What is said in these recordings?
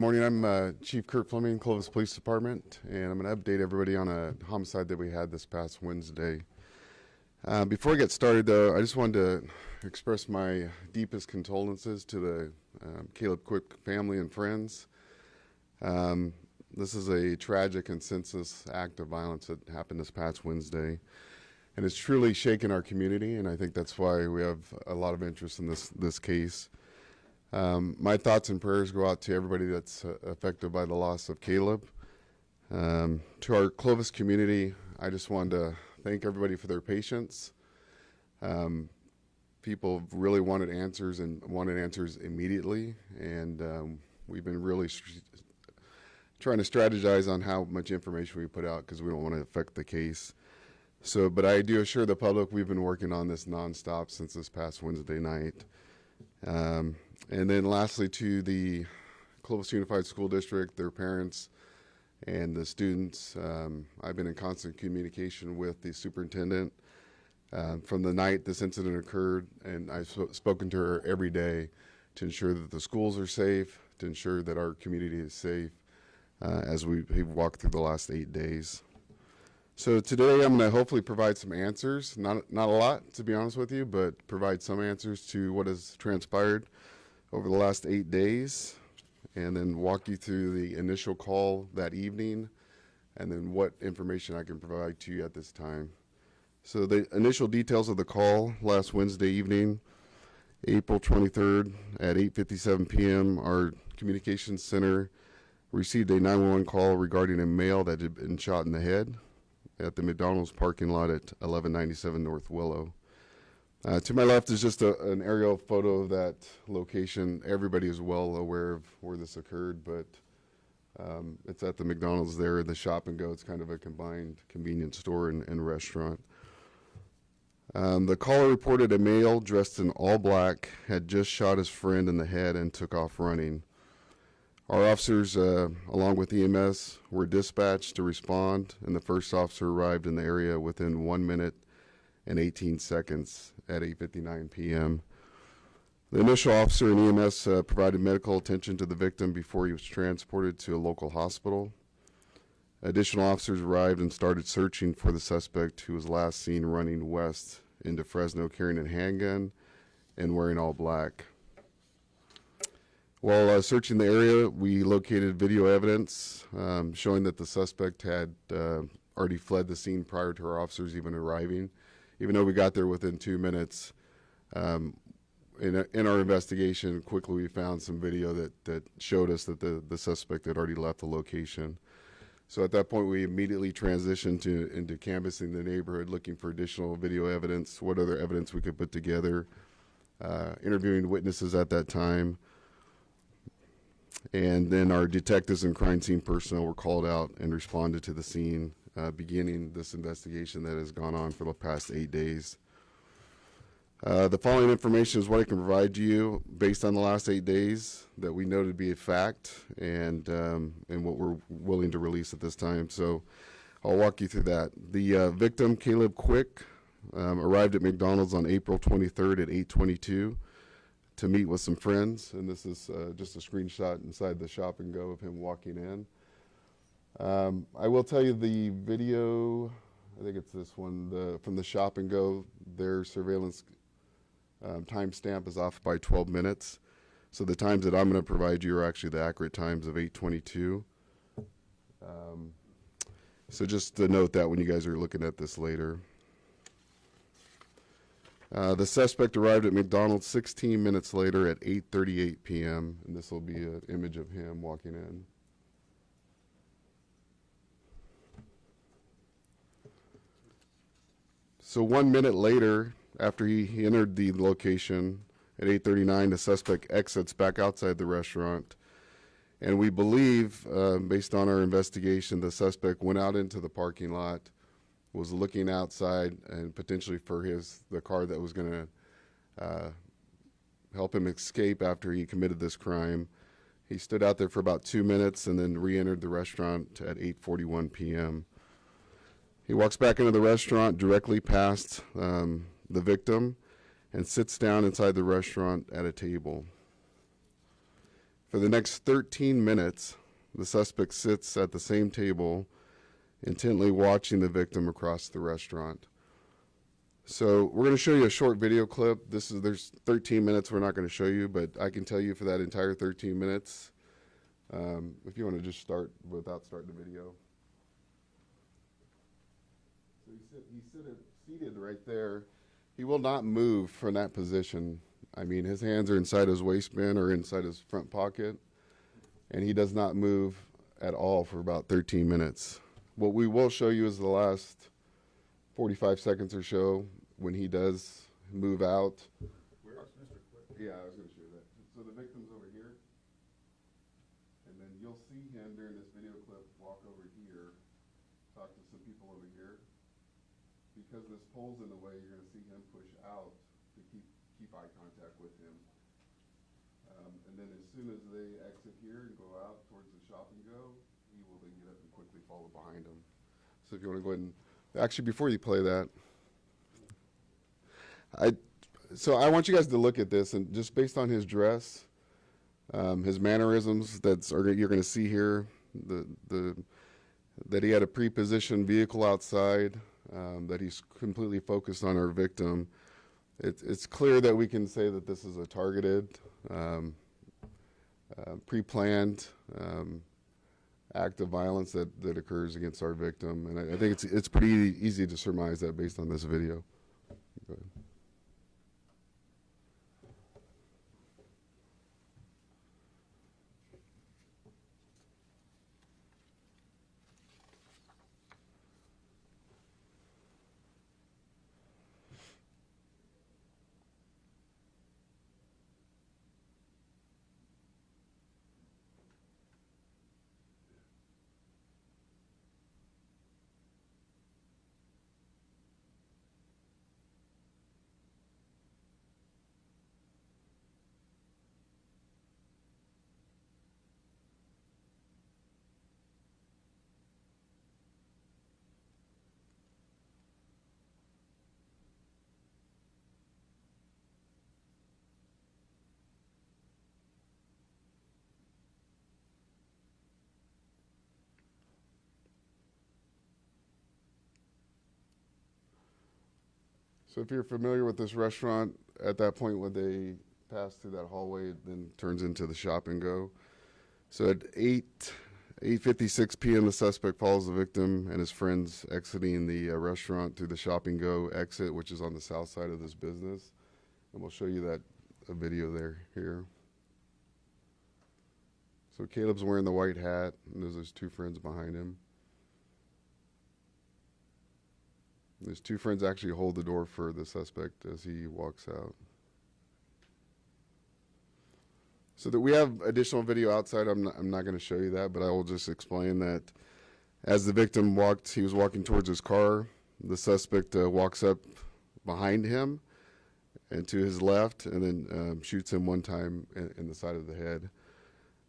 Morning, I'm Chief Curt Fleming, Clovis Police Department, and I'm going to update everybody on a homicide that we had this past Wednesday. Before I get started, though, I just wanted to express my deepest condolences to the Caleb Quick family and friends. This is a tragic and senseless act of violence that happened this past Wednesday, and it's truly shaken our community, and I think that's why we have a lot of interest in this case. My thoughts and prayers go out to everybody that's affected by the loss of Caleb. To our Clovis community, I just wanted to thank everybody for their patience. People really wanted answers and wanted answers immediately, and we've been really trying to strategize on how much information we put out because we don't want to affect the case. But I do assure the public we've been working on this nonstop since this past Wednesday night. And then lastly, to the Clovis Unified School District, their parents, and the students, I've been in constant communication with the superintendent from the night this incident occurred, and I've spoken to her every day to ensure that the schools are safe, to ensure that our community is safe as we walk through the last 8 days. So today I'm going to hopefully provide some answers, not a lot to be honest with you, but provide some answers to what has transpired over the last 8 days, and then walk you through the initial call that evening, and then what information I can provide to you at this time. So the initial details of the call last Wednesday evening, April 23rd at 8:57 p.m., our communications center received a 911 call regarding a male that had been shot in the head at the McDonald's parking lot at 1197 North Willow. To my left is just an aerial photo of that location. Everybody is well aware of where this occurred, but it's at the McDonald's there, the Shop and Go. It's kind of a combined convenience store and restaurant. The caller reported a male dressed in all black had just shot his friend in the head and took off running. Our officers, along with EMS, were dispatched to respond, and the first officer arrived in the area within 1 minute and 18 seconds at 8:59 p.m. The initial officer and EMS provided medical attention to the victim before he was transported to a local hospital. Additional officers arrived and started searching for the suspect, who was last seen running west into Fresno carrying a handgun and wearing all black. While searching the area, we located video evidence showing that the suspect had already fled the scene prior to our officers even arriving. Even though we got there within 2 minutes, in our investigation, quickly we found some video that showed us that the suspect had already left the location. So at that point, we immediately transitioned into canvassing the neighborhood, looking for additional video evidence, what other evidence we could put together, interviewing witnesses at that time. And then our detectives and crime scene personnel were called out and responded to the scene, beginning this investigation that has gone on for the past 8 days. The following information is what I can provide you based on the last 8 days that we know to be a fact, and what we're willing to release at this time. So I'll walk you through that. The victim, Caleb Quick, arrived at McDonald's on April 23rd at 8:22 to meet with some friends, and this is just a screenshot inside the Shop and Go of him walking in. I will tell you the video, I think it's this one, from the Shop and Go, their surveillance timestamp is off by 12 minutes. So the times that I'm going to provide you are actually the accurate times of 8:22. So just to note that when you guys are looking at this later. The suspect arrived at McDonald's 16 minutes later at 8:38 p.m., and this will be an image of him walking in. So 1 minute later, after he entered the location at 8:39, the suspect exits back outside the restaurant. And we believe, based on our investigation, the suspect went out into the parking lot, was looking outside and potentially for the car that was going to help him escape after he committed this crime. He stood out there for about 2 minutes and then re-entered the restaurant at 8:41 p.m. He walks back into the restaurant directly past the victim and sits down inside the restaurant at a table. For the next 13 minutes, the suspect sits at the same table, intently watching the victim across the restaurant. So we're going to show you a short video clip. There's 13 minutes we're not going to show you, but I can tell you for that entire 13 minutes, if you want to just start without starting the video. So he's seated right there. He will not move from that position. I mean, his hands are inside his waistband or inside his front pocket, and he does not move at all for about 13 minutes. What we will show you is the last 45 seconds or so when he does move out. Where's Mr. Quick? Yeah, I was going to show you that. So the victim's over here, and then you'll see him during this video clip walk over here, talk to some people over here. Because this pole's in the way, you're going to see him push out to keep eye contact with him. And then as soon as they exit here and go out towards the shop and go, he will then get up and quickly follow behind them. So if you want to go ahead and, actually before you play that, so I want you guys to look at this, and just based on his dress, his mannerisms you're going to see here, that he had a pre-positioned vehicle outside, that he's completely focused on our victim. It's clear that we can say that this is a targeted, pre-planned act of violence that occurs against our victim, and I think it's pretty easy to surmise that based on this video. Go ahead. So if you're familiar with this restaurant, at that point when they pass through that hallway, it then turns into the shop and go. So at 8:56 p.m., the suspect follows the victim and his friends exiting the restaurant through the shop and go exit, which is on the south side of this business. And we'll show you that video there here. So Caleb's wearing the white hat, and there's his two friends behind him. His two friends actually hold the door for the suspect as he walks out. So that we have additional video outside. I'm not going to show you that, but I will just explain that as the victim walked, he was walking towards his car. The suspect walks up behind him and to his left, and then shoots him one time in the side of the head.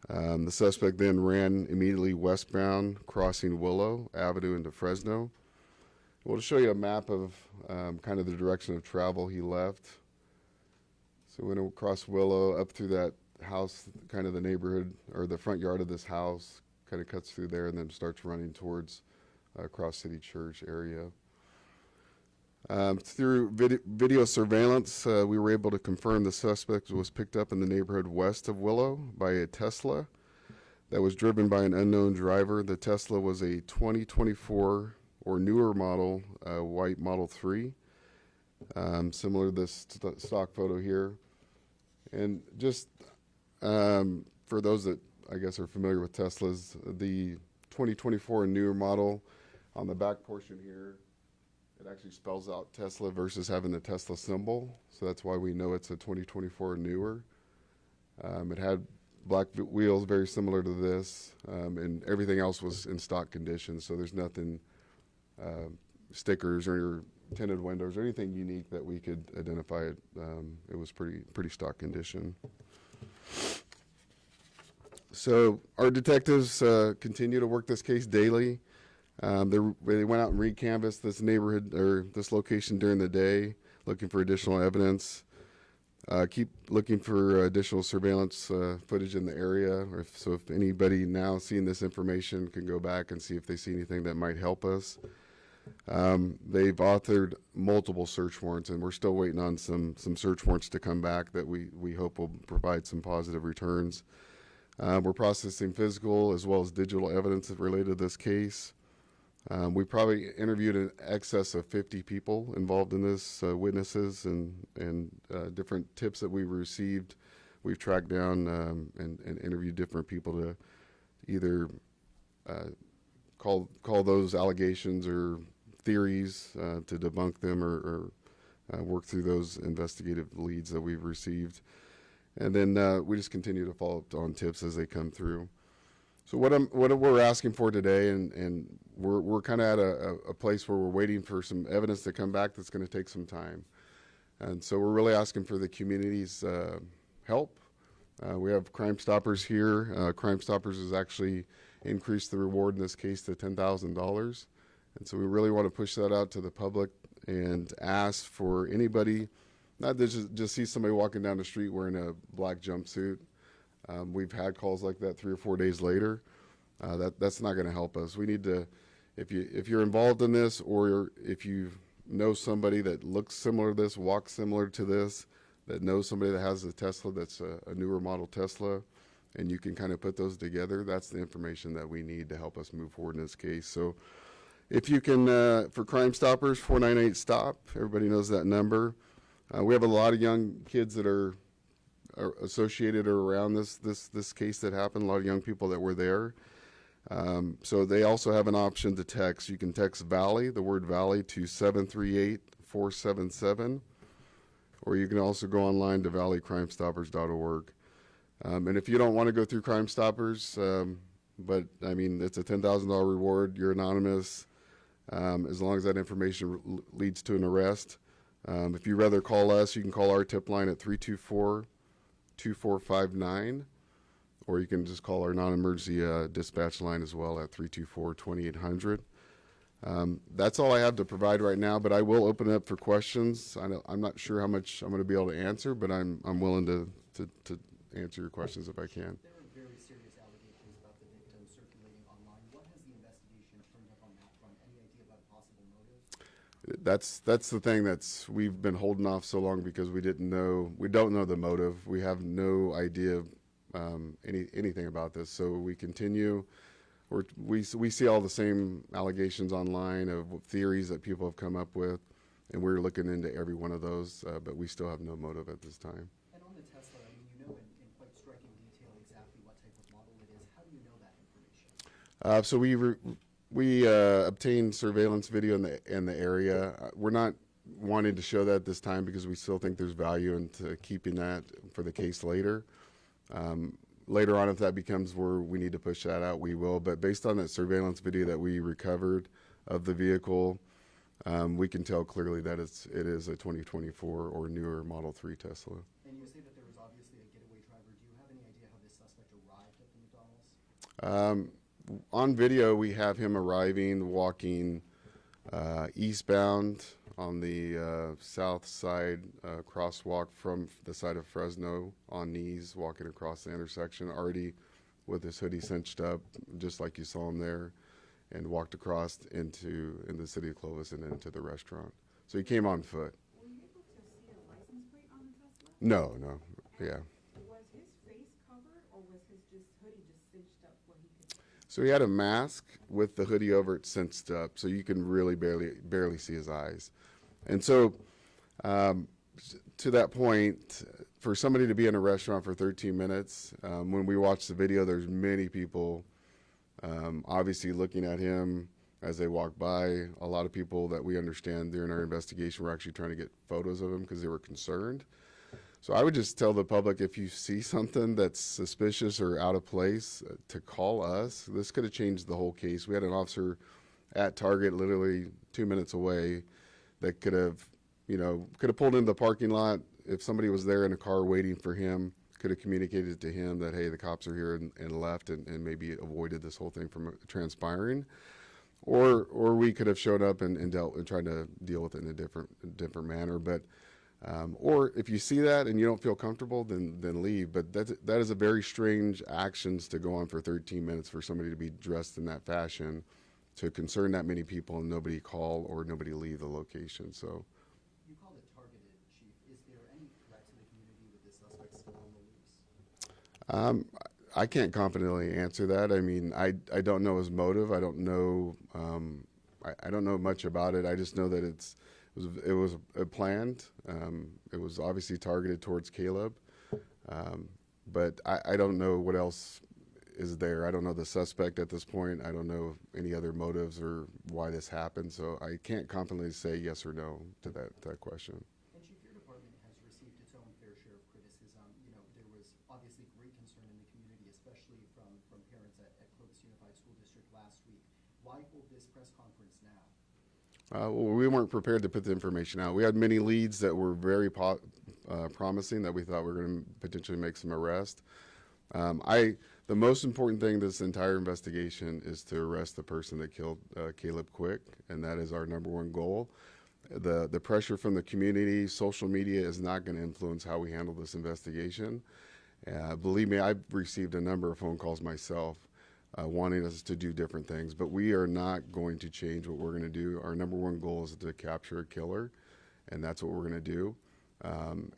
The suspect then ran immediately westbound, crossing Willow Avenue into Fresno. We'll show you a map of kind of the direction of travel he left. So we went across Willow, up through that house, kind of the neighborhood, or the front yard of this house, kind of cuts through there and then starts running towards Cross City Church area. Through video surveillance, we were able to confirm the suspect was picked up in the neighborhood west of Willow by a Tesla that was driven by an unknown driver. The Tesla was a 2024 or newer model, white Model 3, similar to this stock photo here. And just for those that I guess are familiar with Teslas, the 2024 and newer model, on the back portion here, it actually spells out Tesla versus having the Tesla symbol. So that's why we know it's a 2024 and newer. It had black wheels very similar to this, and everything else was in stock condition. So there's nothing, stickers or tinted windows or anything unique that we could identify it. It was pretty stock condition. So our detectives continue to work this case daily. They went out and re-canvassed this neighborhood or this location during the day, looking for additional evidence. Keep looking for additional surveillance footage in the area. If anybody now seeing this information can go back and see if they see anything that might help us. They've authored multiple search warrants, and we're still waiting on some search warrants to come back that we hope will provide some positive returns. We're processing physical as well as digital evidence related to this case. We probably interviewed in excess of 50 people involved in this, witnesses and different tips that we received. We've tracked down and interviewed different people to either call those allegations or theories to debunk them or work through those investigative leads that we've received. And then we just continue to follow up on tips as they come through. So what we're asking for today, and we're kind of at a place where we're waiting for some evidence to come back that's going to take some time. And so we're really asking for the community's help. We have Crime Stoppers here. Crime Stoppers has actually increased the reward in this case to $10,000. And so we really want to push that out to the public and ask for anybody, not to just see somebody walking down the street wearing a black jumpsuit. We've had calls like that 3 or 4 days later. That's not going to help us. We need to, if you're involved in this, or if you know somebody that looks similar to this, walks similar to this, that knows somebody that has a Tesla that's a newer model Tesla, and you can kind of put those together, that's the information that we need to help us move forward in this case. So if you can, for Crime Stoppers, 498-STOP, everybody knows that number. We have a lot of young kids that are associated or around this case that happened, a lot of young people that were there. So they also have an option to text. You can text Valley, the word Valley, to 738-477, or you can also go online to valleycrimestoppers.org. And if you don't want to go through Crime Stoppers, but I mean, it's a $10,000 reward, you're anonymous, as long as that information leads to an arrest. If you'd rather call us, you can call our tip line at 324-2459, or you can just call our non-emergency dispatch line as well at 324-2800. That's all I have to provide right now, but I will open it up for questions. I'm not sure how much I'm going to be able to answer, but I'm willing to answer your questions if I can. There are very serious allegations about the victim circulating online. What has the investigation turned up on that front? Any idea about possible motives? That's the thing we've been holding off so long because we don't know the motive. We have no idea anything about this. So we continue, we see all the same allegations online of theories that people have come up with, and we're looking into every one of those, but we still have no motive at this time. And on the Tesla, I mean, you know in quite striking detail exactly what type of model it is. How do you know that information? So we obtained surveillance video in the area. We're not wanting to show that at this time because we still think there's value into keeping that for the case later. Later on, if that becomes where we need to push that out, we will. But based on that surveillance video that we recovered of the vehicle, we can tell clearly that it is a 2024 or newer Model 3 Tesla. And you say that there was obviously a getaway driver. Do you have any idea how this suspect arrived at the McDonald's? On video, we have him arriving, walking eastbound on the south side crosswalk from the side of Fresno on knees, walking across the intersection, already with his hoodie cinched up, just like you saw him there, and walked across in the city of Clovis and into the restaurant. So he came on foot. Were you able to see a license plate on the Tesla? No, yeah. Was his face covered, or was his hoodie just cinched up where he could? So he had a mask with the hoodie over it cinched up, so you can really barely see his eyes. And so, to that point, for somebody to be in a restaurant for 13 minutes, when we watch the video, there's many people obviously looking at him as they walk by. A lot of people that we understand during our investigation were actually trying to get photos of him because they were concerned. So I would just tell the public, if you see something that's suspicious or out of place, to call us. This could have changed the whole case. We had an officer at Target literally 2 minutes away that could have pulled into the parking lot. If somebody was there in a car waiting for him, could have communicated to him that, hey, the cops are here, and left, and maybe avoided this whole thing from transpiring. Or we could have showed up and tried to deal with it in a different manner. But Or if you see that and you don't feel comfortable, then leave. But that is a very strange actions to go on for 13 minutes for somebody to be dressed in that fashion, to concern that many people and nobody call or nobody leave the location. So You called it targeted, Chief. Is there any threat to the community with this suspect still on the loose? I can't confidently answer that. I mean, I don't know his motive. I don't know. I don't know much about it. I just know that it was planned. It was obviously targeted towards Caleb, but I don't know what else is there. I don't know the suspect at this point. I don't know any other motives or why this happened. So I can't confidently say yes or no to that question. And Chief, your department has received its own fair share of criticism. You know, there was obviously great concern in the community, especially from parents at Clovis Unified School District last week. Why hold this press conference now? Well, we weren't prepared to put the information out. We had many leads that were very promising that we thought we were going to potentially make some arrests. The most important thing this entire investigation is to arrest the person that killed Caleb Quick, and that is our number one goal. The pressure from the community, social media is not going to influence how we handle this investigation. Believe me, I've received a number of phone calls myself wanting us to do different things, but we are not going to change what we're going to do. Our number one goal is to capture a killer, and that's what we're going to do.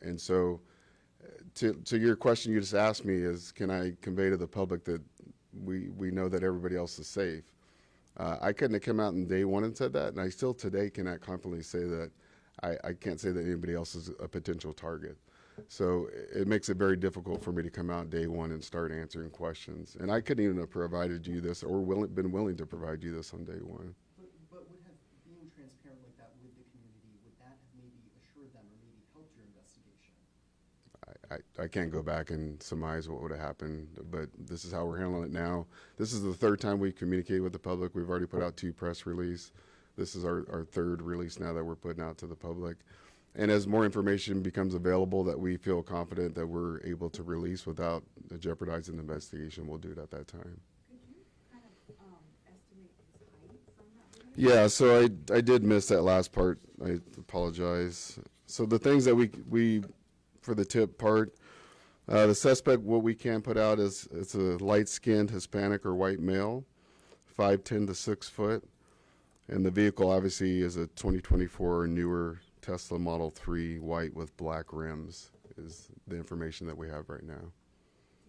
And so to your question you just asked me is, can I convey to the public that we know that everybody else is safe? I couldn't have come out in day one and said that, and I still today cannot confidently say that. I can't say that anybody else is a potential target. So it makes it very difficult for me to come out day one and start answering questions. And I couldn't even have provided you this or been willing to provide you this on day one. But would have being transparent like that with the community, would that have maybe assured them or maybe helped your investigation? I can't go back and surmise what would have happened, but this is how we're handling it now. This is the third time we communicate with the public. We've already put out 2 press releases. This is our third release now that we're putting out to the public. And as more information becomes available that we feel confident that we're able to release without jeopardizing the investigation, we'll do it at that time. Could you kind of estimate his height from that video? Yeah, so I did miss that last part. I apologize. So the things that we for the tip part, the suspect, what we can put out is it's a light-skinned Hispanic or white male, 5'10" to 6 foot. And the vehicle obviously is a 2024 or newer Tesla Model 3 white with black rims is the information that we have right now. Do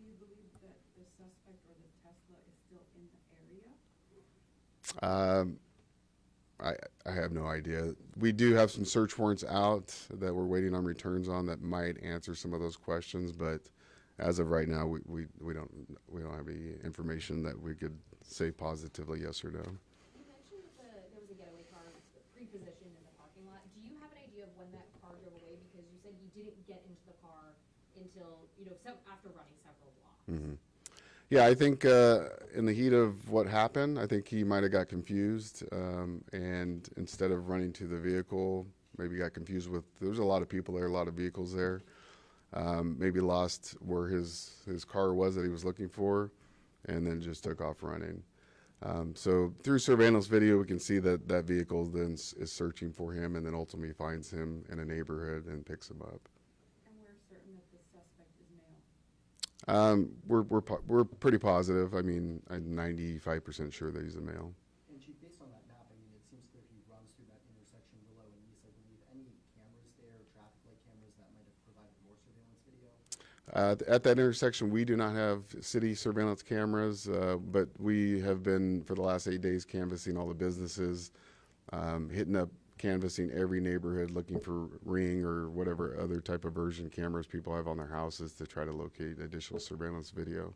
you believe that the suspect or the Tesla is still in the area? I have no idea. We do have some search warrants out that we're waiting on returns on that might answer some of those questions, but as of right now, we don't have any information that we could say positively yes or no. You mentioned that there was a getaway car pre-positioned in the parking lot. Do you have an idea of when that car drove away? Because you said he didn't get into the car until, after running several blocks. Mm-hmm. Yeah, I think in the heat of what happened, I think he might have got confused, and instead of running to the vehicle, maybe got confused with, there's a lot of people there, a lot of vehicles there, maybe lost where his car was that he was looking for, and then just took off running. So through surveillance video, we can see that that vehicle then is searching for him and then ultimately finds him in a neighborhood and picks him up. And we're certain that the suspect is male. We're pretty positive. I mean, I'm 95% sure that he's a male. And Chief, based on that map, I mean, it seems clear he runs through that intersection, Willow and East, I believe. Any cameras there, traffic light cameras that might have provided more surveillance video? At that intersection, we do not have city surveillance cameras, but we have been, for the last 8 days, canvassing all the businesses, hitting up, canvassing every neighborhood, looking for Ring or whatever other type of version cameras people have on their houses to try to locate additional surveillance video.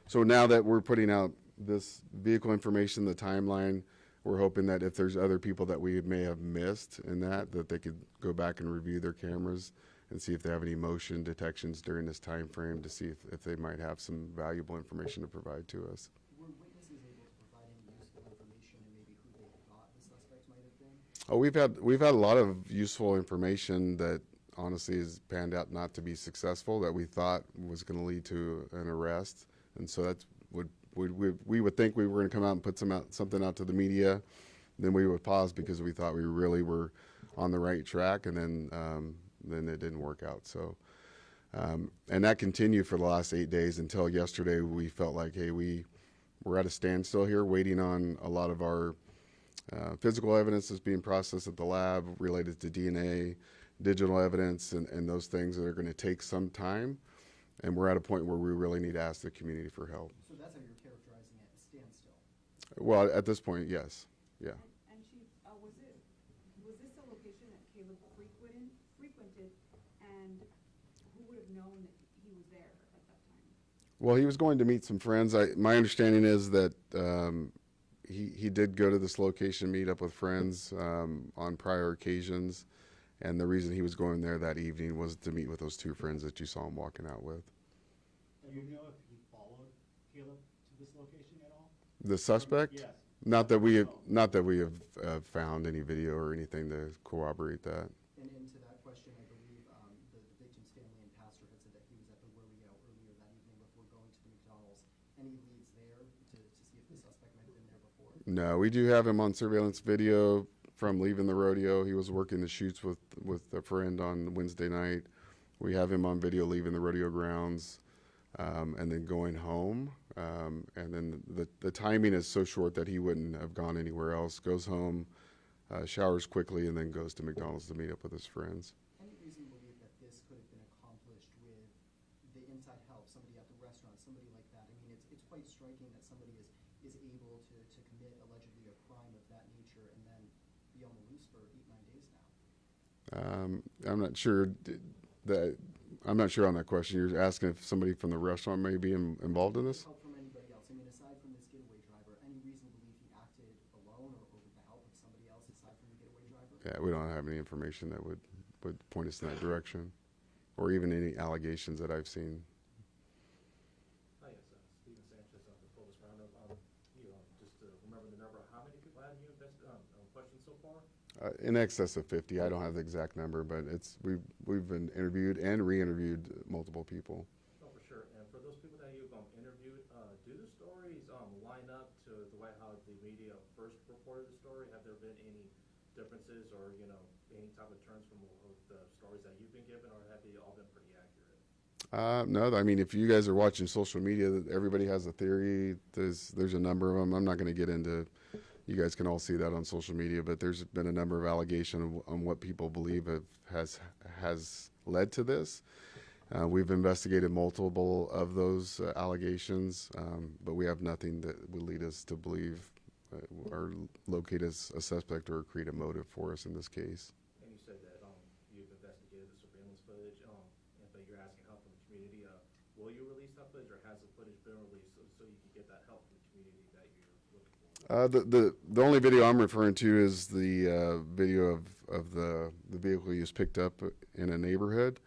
So now that we're putting out this vehicle information, the timeline, we're hoping that if there's other people that we may have missed in that they could go back and review their cameras and see if they have any motion detections during this time frame to see if they might have some valuable information to provide to us. Were witnesses able to provide any useful information and maybe who they thought the suspect might have been? Oh, we've had a lot of useful information that honestly has panned out not to be successful that we thought was going to lead to an arrest, and so that's we would think we were going to come out and put something out to the media, then we would pause because we thought we really were on the right track, and then then it didn't work out. So, and that continued for the last 8 days until yesterday. We felt like, hey, we're at a standstill here, waiting on a lot of our physical evidence that's being processed at the lab related to DNA, digital evidence, and those things that are going to take some time. And we're at a point where we really need to ask the community for help. So that's how you're characterizing it, a standstill. Well, at this point, yes. Yeah. And Chief, was this a location that Caleb frequented, and who would have known that he was there at that time? Well, he was going to meet some friends. My understanding is that he did go to this location, meet up with friends on prior occasions. And the reason he was going there that evening was to meet with those two friends that you saw him walking out with. Do you know if he followed Caleb to this location at all? The suspect? Yes. Not that we have found any video or anything to corroborate that. And into that question, I believe the victim's family and pastor had said that he was at the Willie-O earlier that evening before going to the McDonald's. Any leads there to see if the suspect might have been there before? No, we do have him on surveillance video from leaving the rodeo. He was working the shoots with a friend on Wednesday night. We have him on video leaving the rodeo grounds and then going home. And then the timing is so short that he wouldn't have gone anywhere else. Goes home, showers quickly, and then goes to McDonald's to meet up with his friends. Any reason to believe that this could have been accomplished with the inside help, somebody at the restaurant, somebody like that? I mean, it's quite striking that somebody is able to commit allegedly a crime of that nature and then be on the loose for 8-9 days now. I'm not sure I'm not sure on that question. You're asking if somebody from the restaurant may be involved in this? Help from anybody else. I mean, aside from this getaway driver, any reason to believe he acted alone or with the help of somebody else aside from the getaway driver? Yeah, we don't have any information that would point us in that direction, or even any allegations that I've seen. Hi, yes, Stephen Sanchez of the Clovis Roundup. Just to remember the number, how many people have you questioned so far? In excess of 50. I don't have the exact number, but we've been interviewed and re-interviewed multiple people. Oh, for sure. And for those people that you've interviewed, do the stories line up to the way how the media first reported the story? Have there been any differences or any type of turns from the stories that you've been given, or have they all been pretty accurate? No, I mean, if you guys are watching social media, everybody has a theory. There's a number of them. I'm not going to get into. You guys can all see that on social media, but there's been a number of allegations on what people believe has led to this. We've investigated multiple of those allegations, but we have nothing that would lead us to believe or locate a suspect or create a motive for us in this case. And you said that you've investigated the surveillance footage, but you're asking help from the community. Will you release that footage, or has the footage been released so you can get that help from the community that you're looking for? The only video I'm referring to is the video of the vehicle he was picked up in a neighborhood.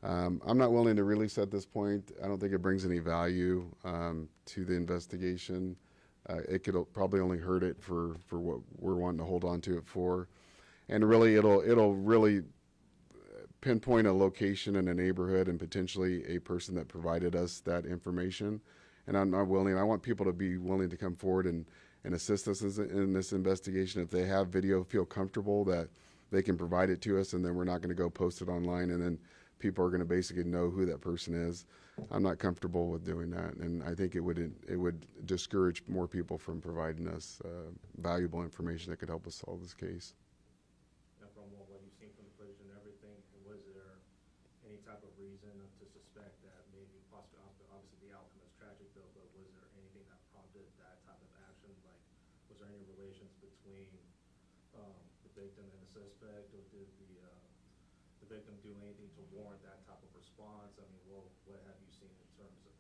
I'm not willing to release at this point. I don't think it brings any value to the investigation. It could probably only hurt it for what we're wanting to hold on to it for, and really it'll really pinpoint a location in a neighborhood and potentially a person that provided us that information. And I'm not willing. I want people to be willing to come forward and assist us in this investigation. If they have video, feel comfortable that they can provide it to us, and then we're not going to go post it online, and then people are going to basically know who that person is. I'm not comfortable with doing that, and I think it would discourage more people from providing us valuable information that could help us solve this case. And from what you've seen from the footage and everything, was there any type of reason to suspect that maybe possibly, obviously the outcome is tragic though, but was there anything that prompted that type of action? Like, was there any relations between the victim and the suspect, or did the victim do anything to warrant that type of response? I mean, what have you seen in terms of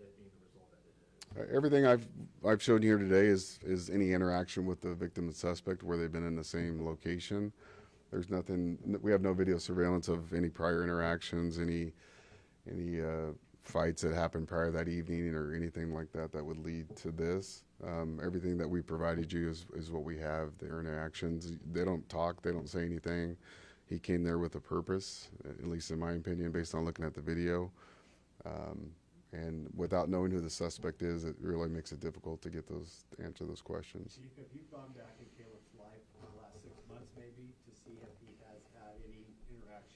it being the result that it is? Everything I've shown here today is any interaction with the victim and suspect where they've been in the same location. There's nothing. We have no video surveillance of any prior interactions, any fights that happened prior that evening, or anything like that that would lead to this. Everything that we provided you is what we have. Their interactions. They don't talk. They don't say anything. He came there with a purpose, at least in my opinion, based on looking at the video. And without knowing who the suspect is, it really makes it difficult to answer those questions. Chief, have you gone back in Caleb's life for the last 6 months maybe to see if he has had any interaction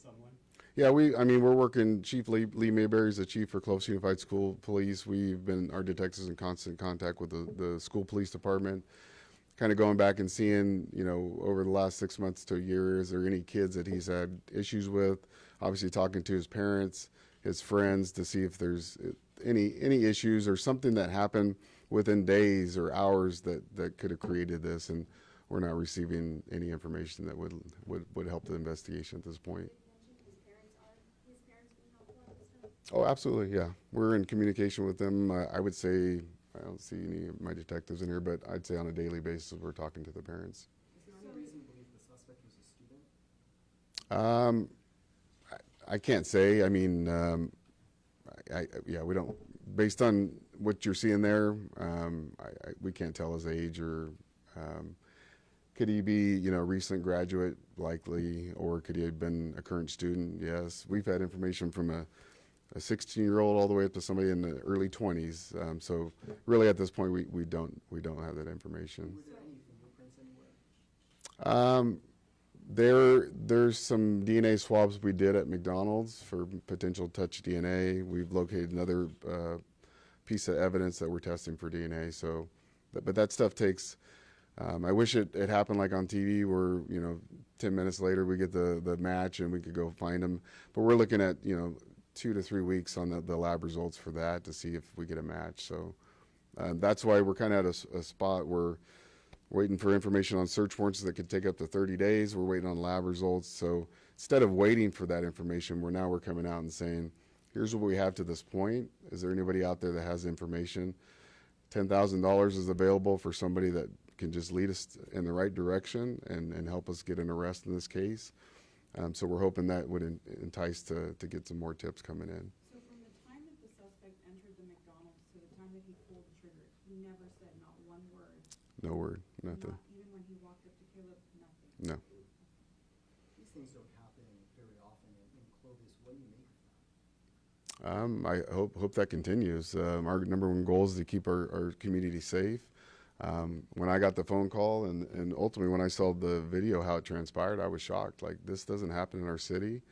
someone? Yeah, I mean, we're working, Chief Lee Mayberry is the chief for Clovis Unified School Police. Our detectives in constant contact with the school police department, kind of going back and seeing, over the last 6 months to a year, is there any kids that he's had issues with? Obviously talking to his parents, his friends, to see if there's any issues or something that happened within days or hours that could have created this, and we're not receiving any information that would help the investigation at this point. Oh, absolutely, yeah. We're in communication with them. I would say, I don't see any of my detectives in here, but I'd say on a daily basis we're talking to the parents. Is there any reason to believe the suspect was a student? I can't say. I mean, we don't. Based on what you're seeing there, we can't tell his age or. Could he be, a recent graduate, likely, or could he have been a current student? Yes, we've had information from a 16-year-old all the way up to somebody in the early 20s. So really, at this point, we don't have that information. Were there any fingerprints anywhere? There's some DNA swabs we did at McDonald's for potential touch DNA. We've located another piece of evidence that we're testing for DNA. So, but that stuff takes. I wish it happened like on TV, where 10 minutes later we get the match and we could go find them. But we're looking at 2 to 3 weeks on the lab results for that to see if we get a match. So that's why we're kind of at a spot where we're waiting for information on search warrants that could take up to 30 days. We're waiting on lab results. So instead of waiting for that information, we're coming out and saying, here's what we have to this point. Is there anybody out there that has information? $10,000 is available for somebody that can just lead us in the right direction and help us get an arrest in this case. So we're hoping that would entice to get some more tips coming in. So from the time that the suspect entered the McDonald's to the time that he pulled the trigger, he never said not one word? No word, nothing. Not even when he walked up to Caleb, nothing? No. These things don't happen very often in Clovis. What do you make of that? I hope that continues. Our number one goal is to keep our community safe. When I got the phone call and ultimately when I saw the video, how it transpired, I was shocked. Like, this doesn't happen in our city,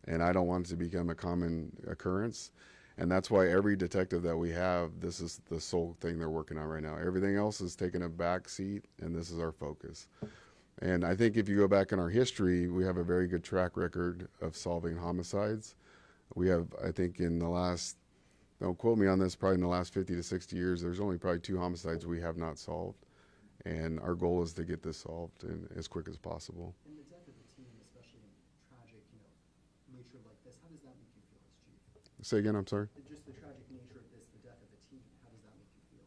and I don't want it to become a common occurrence. And that's why every detective that we have, this is the sole thing they're working on right now. Everything else is taking a back seat, and this is our focus. And I think if you go back in our history, we have a very good track record of solving homicides. We have, I think, in the last, don't quote me on this, probably in the last 50 to 60 years, there's only probably 2 homicides we have not solved. And our goal is to get this solved as quick as possible. And the death of the team, especially in tragic, nature like this, how does that make you feel as chief? Say again, I'm sorry? Just the tragic nature of this, the death of a team, how does that make you feel?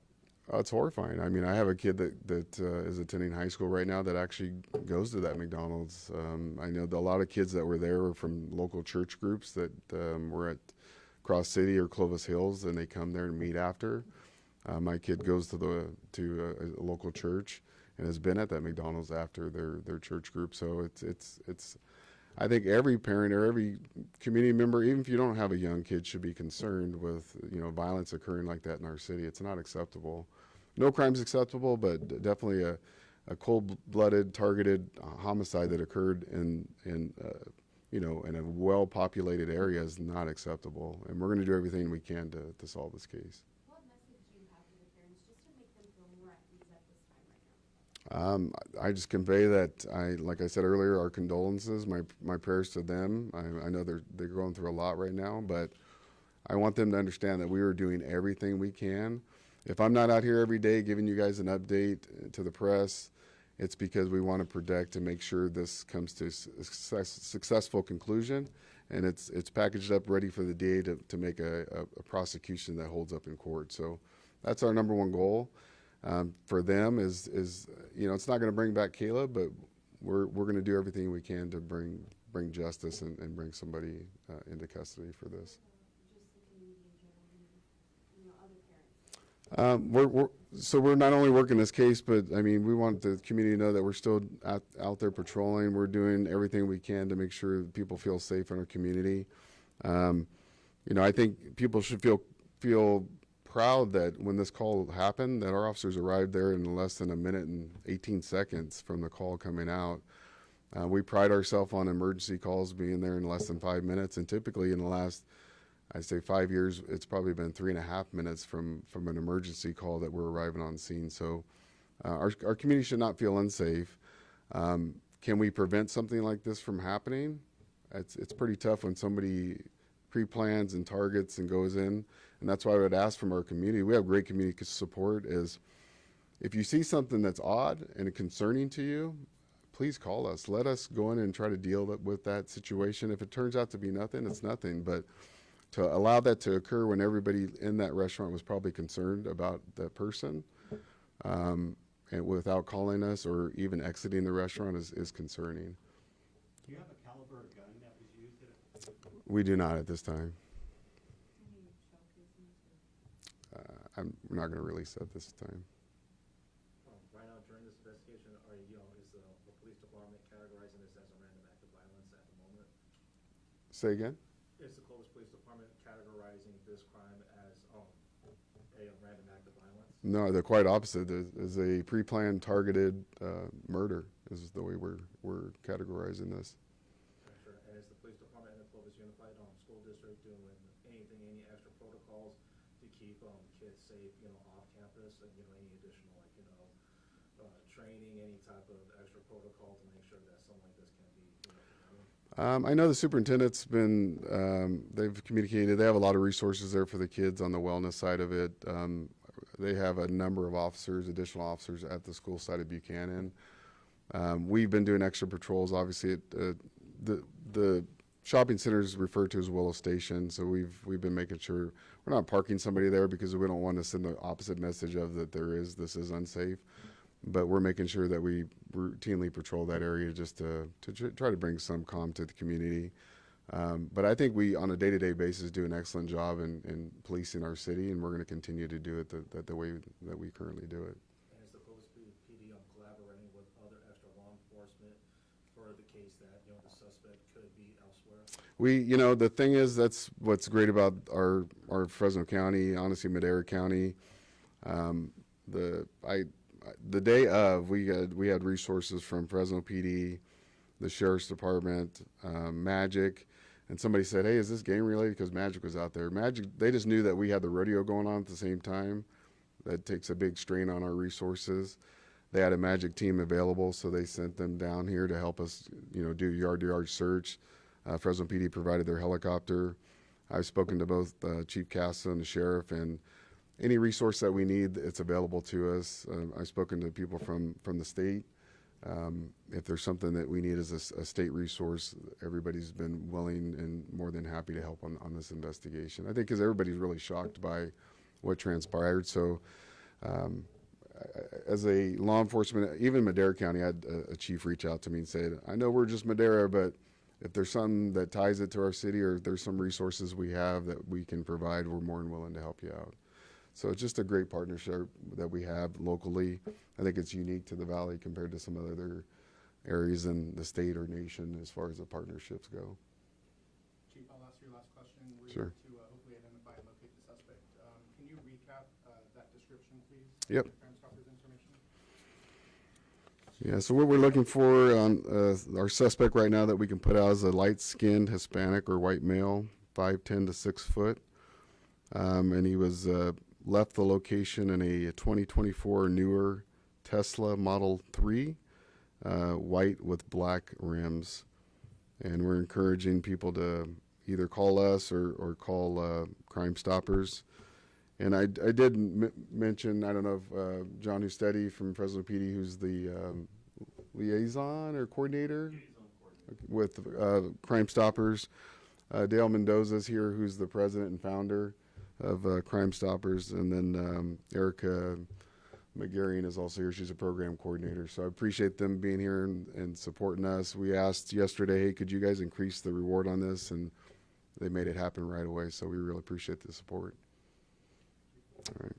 It's horrifying. I mean, I have a kid that is attending high school right now that actually goes to that McDonald's. I know a lot of kids that were there were from local church groups that were at Cross City or Clovis Hills, and they come there and meet after. My kid goes to a local church and has been at that McDonald's after their church group. So it's I think every parent or every community member, even if you don't have a young kid, should be concerned with violence occurring like that in our city. It's not acceptable. No crime's acceptable, but definitely a cold-blooded, targeted homicide that occurred in a well-populated area is not acceptable. And we're going to do everything we can to solve this case. What message do you have for the parents just to make them feel more at ease at this time right now? I just convey that like I said earlier, our condolences, my prayers to them. I know they're going through a lot right now, but I want them to understand that we are doing everything we can. If I'm not out here every day giving you guys an update to the press, it's because we want to protect and make sure this comes to a successful conclusion, and it's packaged up ready for the DA to make a prosecution that holds up in court. So that's our number one goal. For them is it's not going to bring back Caleb, but we're going to do everything we can to bring justice and bring somebody into custody for this. Just the community in general, other parents. We're not only working this case, but I mean, we want the community to know that we're still out there patrolling. We're doing everything we can to make sure that people feel safe in our community. I think people should feel proud that when this call happened, that our officers arrived there in less than a minute and 18 seconds from the call coming out. We pride ourselves on emergency calls being there in less than 5 minutes, and typically in the last, I'd say 5 years, it's probably been 3.5 minutes from an emergency call that we're arriving on scene. So our community should not feel unsafe. Can we prevent something like this from happening? It's pretty tough when somebody pre-plans and targets and goes in, and that's why I would ask from our community. We have great community support. Is if you see something that's odd and concerning to you, please call us. Let us go in and try to deal with that situation. If it turns out to be nothing, it's nothing. But to allow that to occur when everybody in that restaurant was probably concerned about that person, and without calling us or even exiting the restaurant is concerning. Do you have a caliber of gun that was used at it? We do not at this time. Any shell casings or? We're not going to release that at this time. Right now, during this investigation, is the police department categorizing this as a random act of violence at the moment? Say again? Is the Clovis Police Department categorizing this crime as a random act of violence? No, the quite opposite. Is a pre-planned, targeted murder is the way we're categorizing this. Sure. And is the police department and the Clovis Unified School District doing anything, any extra protocols to keep kids safe, off campus, and any additional training, any type of extra protocol to make sure that something like this can be prevented? I know the superintendent's been, they've communicated, they have a lot of resources there for the kids on the wellness side of it. They have a number of officers, additional officers at the school site of Buchanan. We've been doing extra patrols, obviously, at the shopping center is referred to as Willow Station, so we've been making sure we're not parking somebody there because we don't want to send the opposite message of that this is unsafe. But we're making sure that we routinely patrol that area just to try to bring some calm to the community. But I think we, on a day-to-day basis, do an excellent job in policing our city, and we're going to continue to do it the way that we currently do it. And is the Clovis PD collaborating with other extra law enforcement for the case that the suspect could be elsewhere? The thing is, that's what's great about our Fresno County, honestly, Madera County. The day of, we had resources from Fresno PD, the Sheriff's Department, Magic, and somebody said, "Hey, is this game related?" Because Magic was out there. Magic, they just knew that we had the rodeo going on at the same time. That takes a big strain on our resources. They had a Magic team available, so they sent them down here to help us, do yard-to-yard search. Fresno PD provided their helicopter. I've spoken to both Chief Casa and the sheriff, and any resource that we need, it's available to us. I've spoken to people from the state. If there's something that we need as a state resource, everybody's been willing and more than happy to help on this investigation. I think because everybody's really shocked by what transpired. So as a law enforcement, even Madera County, I had a chief reach out to me and said, "I know we're just Madera, but if there's something that ties it to our city or if there's some resources we have that we can provide, we're more than willing to help you out." So it's just a great partnership that we have locally. I think it's unique to the Valley compared to some other areas in the state or nation as far as the partnerships go. Chief, I'll ask your last question. We're Sure. here to hopefully identify and locate the suspect. Can you recap that description, please? Yep. Crime Stoppers information. Yeah, so what we're looking for on our suspect right now that we can put out is a light-skinned Hispanic or white male, 5'10" to 6 foot. And he was left the location in a 2024 newer Tesla Model 3, white with black rims. And we're encouraging people to either call us or call Crime Stoppers. And I did mention, I don't know if John Hustedi from Fresno PD, who's the liaison or coordinator with Crime Stoppers. Dale Mendoza's here, who's the president and founder of Crime Stoppers, and then Erica McGarrian is also here. She's a program coordinator. So I appreciate them being here and supporting us. We asked yesterday, "Hey, could you guys increase the reward on this?" And they made it happen right away. So we really appreciate the support. All right.